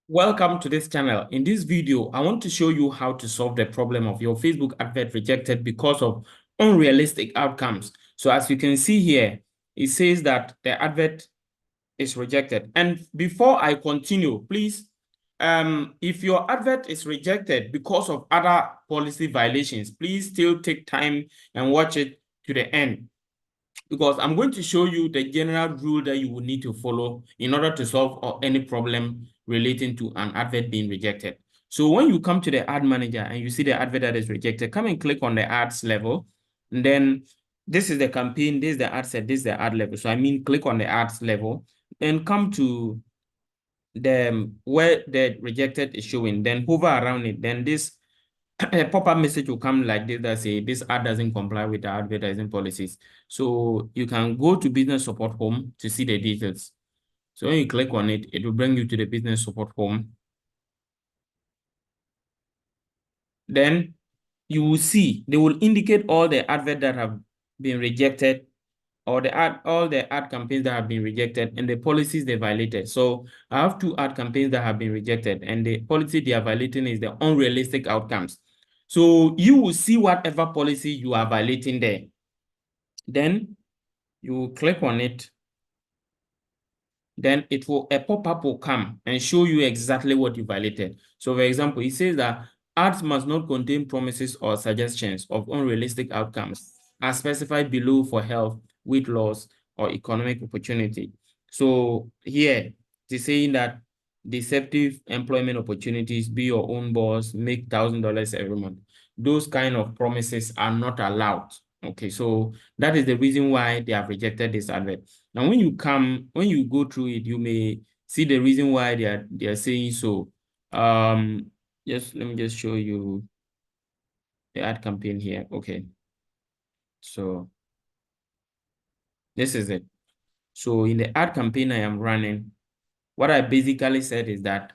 Welcome to this channel. In this video, I want to show you how to solve the problem of your Facebook advert rejected because of unrealistic outcomes. So as you can see here, it says that the advert is rejected. And before I continue, please, if your advert is rejected because of other policy violations, please still take time and watch it to the end, because I'm going to show you the general rule that you will need to follow in order to solve any problem relating to an advert being rejected. So when you come to the ad manager and you see the advert that is rejected, come and click on the ads level. And then this is the campaign, this is the ad set, this is the ad level. So I mean, click on the ads level and come to the where the rejected is showing, then hover around it. Then this a pop-up message will come like this that say this ad doesn't comply with the advertising policies. So you can go to business support home to see the details. So when you click on it, it will bring you to the business support home. Then you will see, they will indicate all the adverts that have been rejected, or all the ad campaigns that have been rejected and the policies they violated. So I have 2 ad campaigns that have been rejected, and the policy they are violating is the unrealistic outcomes. So you will see whatever policy you are violating there. Then you will click on it. Then a pop-up will come and show you exactly what you violated. So for example, it says that ads must not contain promises or suggestions of unrealistic outcomes as specified below for health, weight loss, or economic opportunity. So here, it's saying that deceptive employment opportunities, be your own boss, make $1,000 every month. Those kind of promises are not allowed. Okay, so that is the reason why they have rejected this advert. Now, when you go through it, you may see the reason why they are saying so. Let me just show you the ad campaign here. Okay, so this is it. So in the ad campaign I am running, what I basically said is that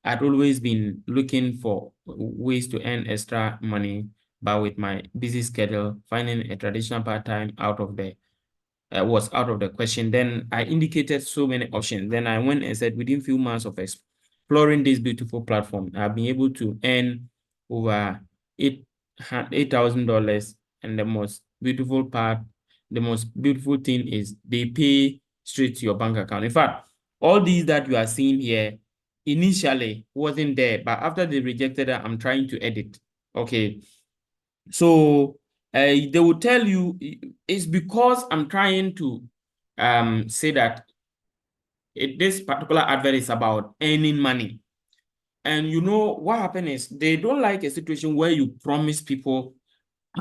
I'd always been looking for ways to earn extra money, but with my busy schedule, finding a traditional part-time was out of the question. Then I indicated so many options. Then I went and said, within few months of exploring this beautiful platform, I've been able to earn over $8,000. And the most beautiful thing is they pay straight to your bank account. In fact, all these that you are seeing here initially wasn't there, but after they rejected it, I'm trying to edit. Okay. So they will tell you it's because I'm trying to say that this particular advert is about earning money. And you know what happened is they don't like a situation where you promise people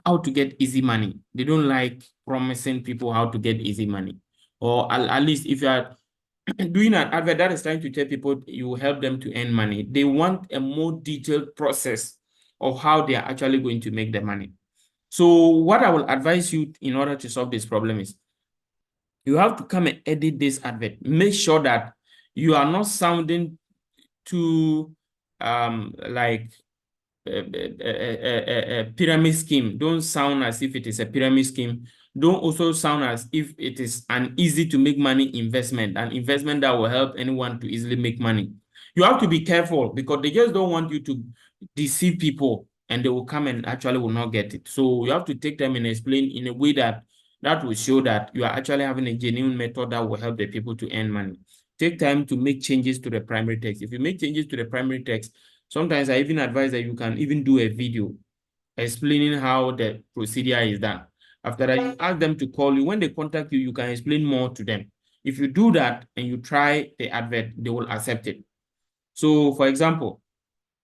how to get easy money. They don't like promising people how to get easy money. Or at least if you are doing an advert that is trying to tell people you help them to earn money, they want a more detailed process of how they are actually going to make the money. So what I will advise you in order to solve this problem is you have to come and edit this advert. Make sure that you are not sounding too like a pyramid scheme. Don't sound as if it is a pyramid scheme. Don't also sound as if it is an easy to make money investment, an investment that will help anyone to easily make money. You have to be careful because they just don't want you to deceive people and they will come and actually will not get it. So you have to take them and explain in a way that will show that you are actually having a genuine method that will help the people to earn money. Take time to make changes to the primary text. If you make changes to the primary text, sometimes I even advise that you can even do a video explaining how the procedure is done. After that, you ask them to call you. When they contact you, you can explain more to them. If you do that and you try the advert, they will accept it. So, for example,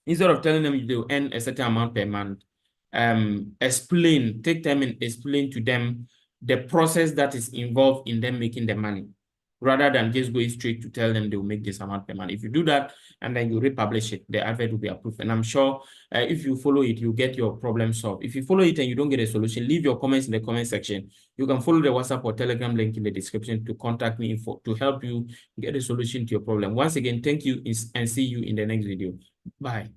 instead of telling them they'll earn a certain amount per month, take time and explain to them the process that is involved in them making the money, rather than just going straight to tell them they will make this amount per month. If you do that and then you republish it, the advert will be approved. And I'm sure if you follow it, you get your problem solved. If you follow it and you don't get a solution, leave your comments in the comment section. You can follow the WhatsApp or Telegram link in the description to contact me to help you get a solution to your problem. Once again, thank you and see you in the next video. Bye.